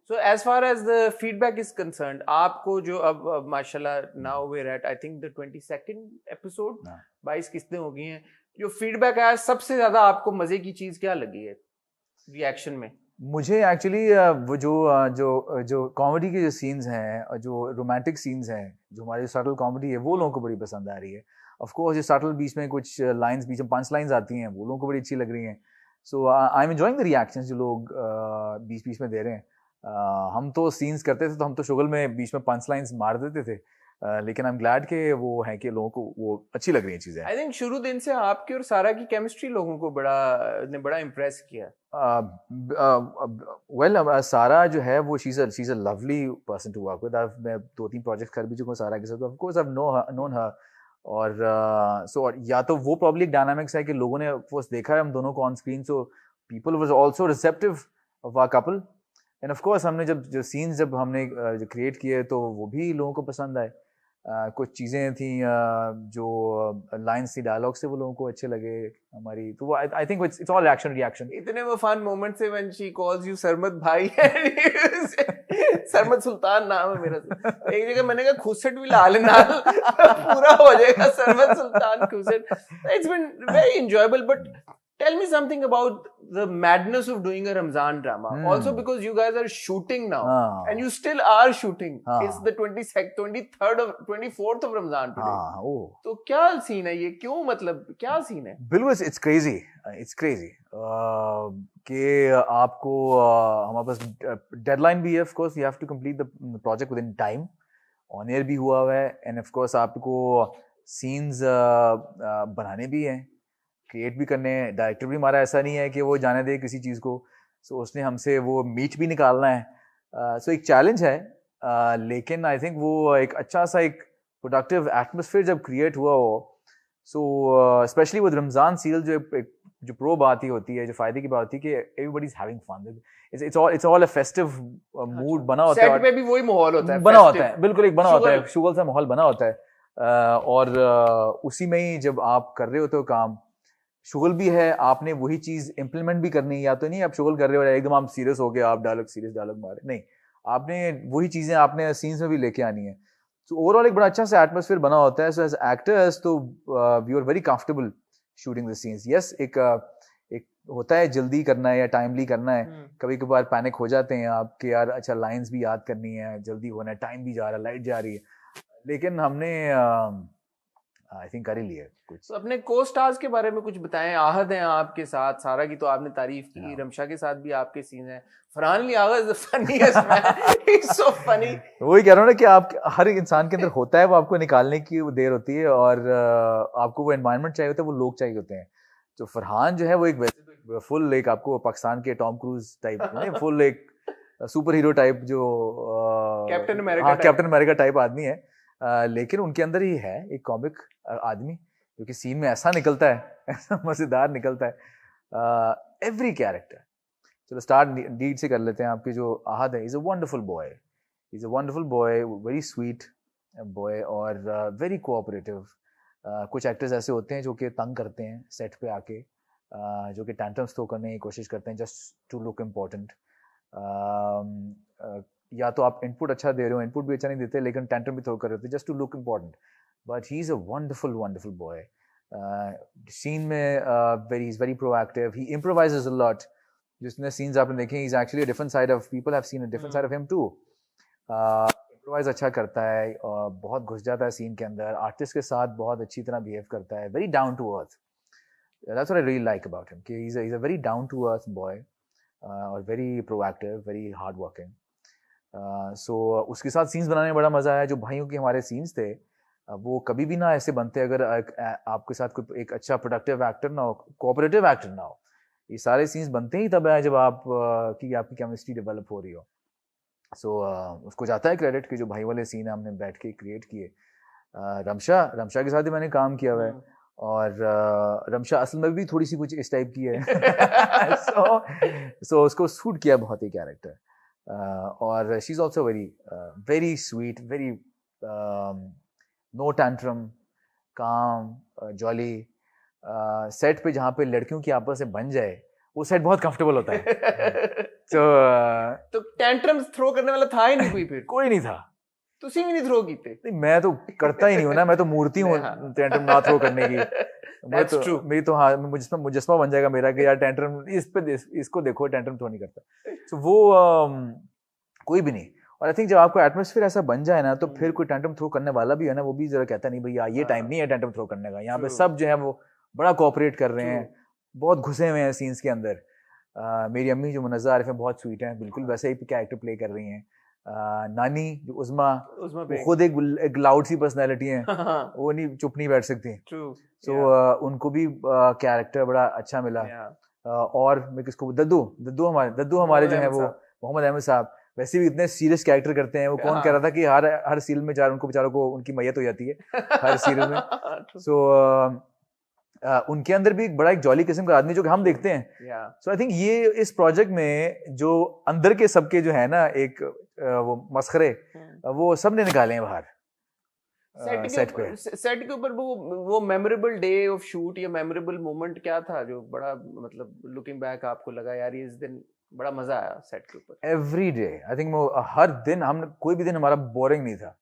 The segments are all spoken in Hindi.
So as far as the feedback is concerned, आपको जो अब माशाल्लाह now we're at I think the 22nd episode, 22 किस्तें हो गई हैं, जो फीडबैक आया सबसे ज्यादा आपको मजे की चीज क्या लगी है रिएक्शन में? मुझे एक्चुअली वो जो कॉमेडी के जो सीन्स हैं और जो रोमांटिक सीन्स हैं, जो हमारी सटल कॉमेडी है, वो लोगों को बड़ी पसंद आ रही है. ऑफ कोर्स जो सटल बीच में कुछ लाइंस, बीच में 5 लाइंस आती हैं, वो लोगों को बड़ी अच्छी लग रही हैं. So I am enjoying the reactions जो लोग बीच बीच में दे रहे हैं. हम तो सीन्स करते थे तो हम तो शुगल में बीच में 5 लाइंस मार देते थे, लेकिन आई एम ग्लैड कि वो है कि लोगों को वो अच्छी लग रही है चीजें. आई थिंक शुरू दिन से आपकी और सारा की केमिस्ट्री लोगों को बड़ा इम्प्रेस किया. वेल सारा जो है वो she is a lovely person to work with. मैं 2-3 प्रोजेक्ट कर भी चुका हूँ सारा के साथ. Of course I have known हर. और सो या तो वो प्रॉब्ली एक डायनामिक्स है कि लोगों ने फर्स्ट देखा है हम दोनों को on screen, so people was also receptive of our couple. And of course हमने जो सीन्स जब हमने जो क्रिएट किए तो वो भी लोगों को पसंद आए. कुछ चीज़ें थी जो लाइन्स थी डायलॉग से वो लोगों को अच्छे लगे हमारी. तो I think it's all action reaction. इतने वो फन मोमेंट्स है व्हेन शी कॉल्स यू सरमत भाई. सरमत सुल्तान नाम है मेरा. एक जगह मैंने कहा खुसट भी ला लेना पूरा हो जाएगा Sarmat Sultan Khoosat. It's been very enjoyable. But tell me something about the madness of doing a Ramzan drama. Also because you guys are shooting now and you still are shooting. It's the 23rd of 24th of Ramzan today. तो क्या सीन है ये? क्यों, मतलब क्या सीन है? बिल्कुल it's crazy. It's crazy. कि आपको हमारे पास डेडलाइन भी है. Of course you have to complete the project within time. On air भी हुआ है and of course आपको scenes बनाने भी हैं, क्रिएट भी करने हैं. डायरेक्टर भी हमारा ऐसा नहीं है कि वो जाने दे किसी चीज़ को. सो उसने हमसे वो मीट भी निकालना है. सो एक चैलेंज है, लेकिन आई थिंक वो एक अच्छा सा एक प्रोडक्टिव एटमोसफेयर जब क्रिएट हुआ हो. सो स्पेशली वो रमज़ान सीरियल जो प्रो बात ही होती है, जो फ़ायदे की बात होती है कि everybody is having fun. It's all a festive mood बना होता है. सेट पे भी वही माहौल होता है, बना होता है, बिल्कुल एक बना होता है, शुगल सा माहौल बना होता है. और उसी में ही जब आप कर रहे होते हो काम, शुगल भी है, आपने वही चीज इम्प्लीमेंट भी करनी है. या तो नहीं आप शुगल कर रहे हो एकदम आप सीरियस हो गए, आप सीरियस डायलॉग मारे, नहीं, आपने वही चीजें आपने सीन्स में भी लेके आनी है. सो ओवरऑल एक बड़ा अच्छा सा एटमोसफेयर बना होता है. सो एज एक्टर्स तो we are very comfortable shooting the scenes. Yes, एक होता है जल्दी करना है या टाइमली करना है. कभी कभार पैनिक हो जाते हैं आपके, यार अच्छा लाइंस भी याद करनी है, जल्दी होना है, टाइम भी जा रहा है, लाइट जा रही है. लेकिन हमने आई थिंक कर ही लिया कुछ. तो अपने को स्टार्स के बारे में कुछ बताएं. आहद हैं आपके साथ, सारा की तो आपने तारीफ की, रमशा के साथ भी आपके सीन हैं, Farhan Ali Agha is the funniest man, he is so funny. वही कह रहा हूं ना कि आप हर एक इंसान के अंदर होता है, वो आपको निकालने की वो देर होती है और आपको वो एनवायरनमेंट चाहिए होता है, वो लोग चाहिए होते हैं. तो फरहान जो है वो एक वैसे तो फुल एक आपको पाकिस्तान के टॉम क्रूज टाइप, फुल एक सुपर हीरो टाइप जो कैप्टन अमेरिका टाइप आदमी है. लेकिन उनके अंदर ही है एक कॉमिक आदमी जो कि सीन में ऐसा निकलता है, ऐसा मजेदार निकलता है एवरी कैरेक्टर. चलो स्टार्ट डीड से कर लेते हैं. आपके जो आहद है, is a wonderful boy, very sweet boy और वेरी कोऑपरेटिव. कुछ एक्टर्स ऐसे होते हैं जो कि तंग करते हैं सेट पे आके, जो कि टैंट्रम्स थ्रो करने की कोशिश करते हैं जस्ट टू लुक इम्पोर्टेंट. या तो आप इनपुट अच्छा दे रहे हो, इनपुट भी अच्छा नहीं देते, लेकिन टैंट्रम भी थ्रो कर रहे थे just to look important. But he is a wonderful boy. Scene में very proactive, he improvises a lot. जिसने सीन्स आपने देखे, he is actually a different side of, people have seen a different side of him too. Improvise अच्छा करता है और बहुत घुस जाता है सीन के अंदर, आर्टिस्ट के साथ बहुत अच्छी तरह बिहेव करता है, very down to earth. That's what I really like about him, कि he is a very down to earth boy और very proactive, very hard working. So उसके साथ सीन्स बनाने में बड़ा मजा आया. जो भाइयों के हमारे सीन्स थे वो कभी भी ना ऐसे बनते अगर आपके साथ कोई एक अच्छा प्रोडक्टिव एक्टर ना हो, कोऑपरेटिव एक्टर ना हो. ये सारे सीन्स बनते ही तब है जब आपकी केमिस्ट्री डेवलप हो रही हो. सो उसको जाता है क्रेडिट कि जो भाई वाले सीन हमने बैठ के क्रिएट किए. रमशा के साथ ही मैंने काम किया हुआ है और रमशा असल में भी थोड़ी सी कुछ इस टाइप की है. सो उसको सूट किया बहुत ही कैरेक्टर. और she is also very sweet, very no tantrum, calm, jolly. Set पे जहाँ पे लड़कियों की आपस में बन जाए वो सेट बहुत कंफर्टेबल होता है. तो टेंट्रम्स थ्रो करने वाला था ही नहीं कोई फिर कोई नहीं था। तुसी भी नहीं थ्रो कीते नहीं, मैं तो करता ही नहीं हूँ ना, मैं तो मूर्ति हूँ हाँ। टेंट्रम ना थ्रो करने की। That's true. मेरी तो हाँ मुजस्मा बन जाएगा मेरा कि यार टेंट्रम इसको देखो टेंट्रम थ्रो नहीं करता। तो वो कोई भी नहीं। और आई थिंक जब आपको एटमोस्फेयर ऐसा बन जाए ना तो फिर कोई टेंट्रम थ्रो करने वाला भी है ना, वो भी जरा कहता नहीं भैया ये टाइम नहीं है टेंट्रम थ्रो करने का। यहाँ पे True. सब जो है वो बड़ा कोऑपरेट कर रहे हैं, True. बहुत घुसे हुए हैं सीन्स के अंदर। मेरी अम्मी जो मुनज़्ज़ा आरिफ हैं बहुत स्वीट हैं, बिल्कुल वैसे ही कैरेक्टर प्ले कर रही हैं। नानी जो उज़मा वो खुद एक लाउड सी पर्सनैलिटी है, वो नहीं चुप नहीं बैठ सकती। सो उनको भी कैरेक्टर बड़ा अच्छा मिला। और मैं किसको दद्दू हमारे जो है वो मोहम्मद अहमद साहब वैसे भी इतने सीरियस कैरेक्टर करते हैं। वो कौन कह रहा था कि हर सीरियल में उनको बेचारों को उनकी मैयत हो जाती है हर सीरियल में। सो उनके अंदर भी बड़ा एक जॉली किस्म का आदमी जो कि हम देखते हैं। सो आई थिंक ये इस प्रोजेक्ट में जो अंदर के सबके जो है ना एक वो मस्खरे वो सब ने निकाले हैं बाहर सेट के ऊपर। वो मेमोरेबल डे ऑफ शूट या मेमोरेबल मोमेंट क्या था जो बड़ा मतलब लुकिंग बैक आपको लगा यार ये इस दिन बड़ा मजा आया सेट के ऊपर? एवरी डे आई थिंक हर दिन हम कोई भी दिन हमारा बोरिंग नहीं था।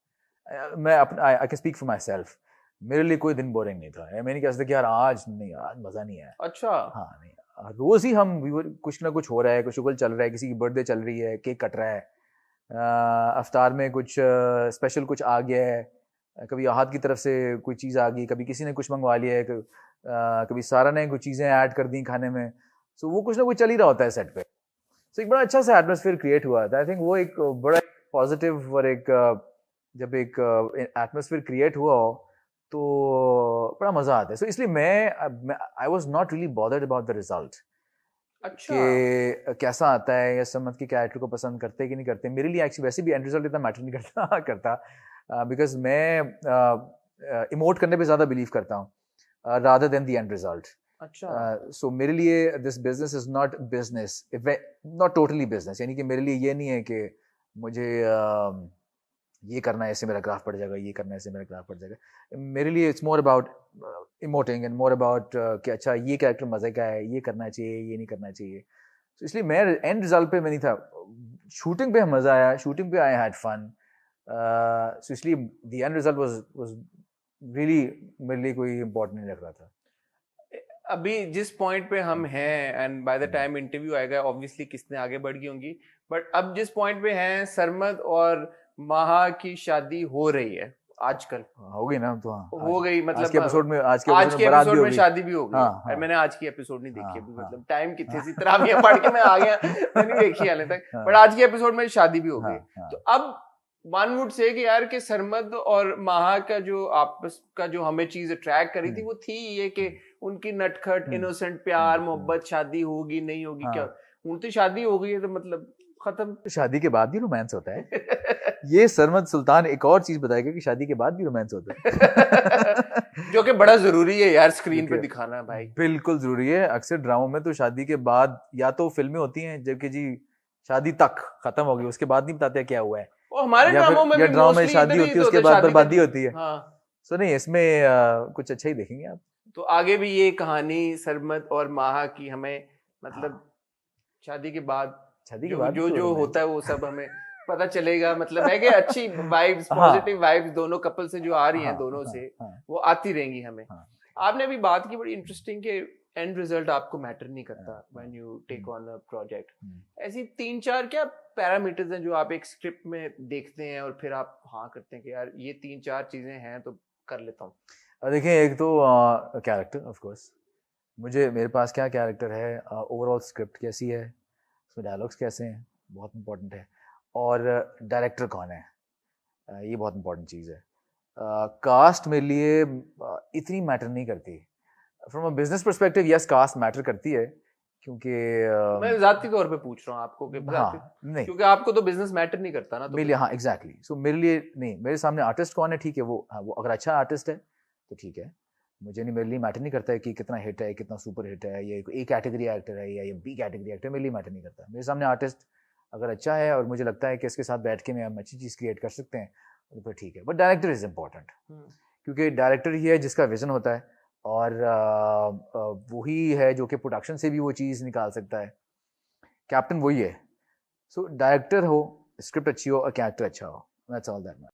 मैं अपना I can speak for my self, मेरे लिए कोई दिन बोरिंग नहीं था। मैं नहीं कह सकता कि यार आज मजा नहीं आया। अच्छा। हाँ नहीं, रोज ही हम कुछ ना कुछ हो रहा है, कुछ शुगल चल रहा है, किसी की बर्थडे चल रही है, केक कट रहा है, अफ्तार में कुछ स्पेशल कुछ आ गया है, कभी आहद की तरफ से कोई चीज़ आ गई, कभी किसी ने कुछ मंगवा लिया है, कभी सारा ने कुछ चीज़ें ऐड कर दी खाने में। सो वो कुछ ना कुछ चल ही रहा होता है सेट पे। सो एक बड़ा अच्छा सा एटमोसफियर क्रिएट हुआ था। आई थिंक वो एक बड़ा पॉजिटिव और एक जब एक एटमोसफियर क्रिएट हुआ हो तो बड़ा मजा आता है। सो इसलिए मैं I was not really bothered about the result. अच्छा। कि कैसा आता है या समझ के कैरेक्टर को पसंद करते कि नहीं करते। मेरे लिए एक्चुअली वैसे भी एंड रिजल्ट इतना मैटर नहीं करता बिकॉज मैं इमोट करने पे ज्यादा बिलीव करता हूँ rather than the end result. अच्छा। सो मेरे लिए this business is not business, not totally business. यानी कि मेरे लिए ये नहीं है कि मुझे ये करना है इससे मेरा ग्राफ बढ़ जाएगा, ये करना है इससे मेरा ग्राफ बढ़ जाएगा। मेरे लिए it's more about emoting and more about कि अच्छा ये कैरेक्टर मजे का है, ये करना चाहिए, ये नहीं करना चाहिए। तो इसलिए मैं एंड रिजल्ट पे मैं नहीं था। शूटिंग पे मजा आया, शूटिंग पे आई हैड फन। सो इसलिए the end result was really मेरे लिए कोई इम्पोर्टेंट नहीं लग रहा था। अभी जिस पॉइंट पे हम हैं and by the time interview आएगा ऑब्वियसली किसने आगे बढ़ गई होंगी, बट अब जिस पॉइंट पे हैं सरमद और माहा की शादी हो रही है आजकल। हो गई ना? तो हाँ, हो गई मतलब आज के एपिसोड में एपिसोड में शादी भी हो गई। हाँ, मैंने आज की एपिसोड नहीं देखी अभी, मतलब टाइम कितने सी तरावियां पढ़ के मैं आ गया, मैंने नहीं देखी हाले तक, बट आज की एपिसोड में शादी भी हो गई। तो अब वन वुड से कि यार कि सरमद और माहा का जो आपस का जो हमें चीज अट्रैक्ट करी थी वो थी ये कि उनकी नटखट इनोसेंट प्यार मोहब्बत, शादी होगी नहीं होगी क्या, हूं तो शादी हो गई है तो मतलब खत्म। तो शादी के बाद भी रोमांस होता है। ये सरमद सुल्तान एक और चीज बताएगा कि शादी के बाद भी रोमांस होता है जो कि बड़ा जरूरी है यार स्क्रीन पे दिखाना है भाई। बिल्कुल जरूरी है। अक्सर ड्रामों में तो शादी के बाद या तो फिल्में होती हैं जबकि जी शादी तक खत्म हो गई, उसके बाद नहीं बताते क्या हुआ है। हमारे ड्रामों में भी ड्रामा में शादी होती है उसके बाद बर्बादी होती है। सो नहीं, इसमें कुछ अच्छा ही देखेंगे आप। तो आगे भी ये कहानी सरमद और माहा की हमें मतलब शादी के बाद जो होता है वो सब हमें पता चलेगा। मतलब है कि अच्छी वाइब्स, पॉजिटिव वाइब्स दोनों कपल से जो आ रही हैं दोनों से वो आती रहेंगी हमें। आपने अभी बात की बड़ी इंटरेस्टिंग कि एंड रिजल्ट आपको मैटर नहीं करता when you take on a project. ऐसी 3-4 क्या पैरामीटर्स हैं जो आप एक स्क्रिप्ट में देखते हैं और फिर आप हाँ करते हैं कि यार ये 3-4 चीजें हैं तो कर लेता हूँ? देखिए, एक तो कैरेक्टर ऑफ कोर्स, मेरे पास क्या कैरेक्टर है, ओवरऑल स्क्रिप्ट कैसी है, उसमें डायलॉग्स कैसे हैं, बहुत इंपॉर्टेंट है, और डायरेक्टर कौन है, ये बहुत इंपॉर्टेंट चीज़ है। कास्ट मेरे लिए इतनी मैटर नहीं करती। From a business perspective yes, cast matter करती है क्योंकि मैं जाती तौर पे पूछ रहा हूँ आपको कि नहीं, क्योंकि आपको तो बिजनेस मैटर नहीं करता ना। तो मेरे लिए हाँ एग्जैक्टली। सो मेरे लिए नहीं, मेरे सामने आर्टिस्ट कौन है ठीक है, वो अगर अच्छा आर्टिस्ट है तो ठीक है, मुझे नहीं, मेरे लिए मैटर नहीं करता है कि कितना हिट है, कितना सुपर हिट है, ये ए कैटेगरी एक्टर है या ये बी कैटेगरी एक्टर, मेरे लिए मैटर नहीं करता। मेरे सामने आर्टिस्ट अगर अच्छा है और मुझे लगता है कि इसके साथ बैठ के हम अच्छी चीज़ क्रिएट कर सकते हैं तो फिर ठीक है। बट डायरेक्टर इज़ इम्पॉर्टेंट क्योंकि डायरेक्टर ही है जिसका विजन होता है और वही है जो कि प्रोडक्शन से भी वो चीज़ निकाल सकता है। कैप्टन वही है So डायरेक्टर हो, स्क्रिप्ट अच्छी हो और कैरेक्टर अच्छा हो, that's all that matters.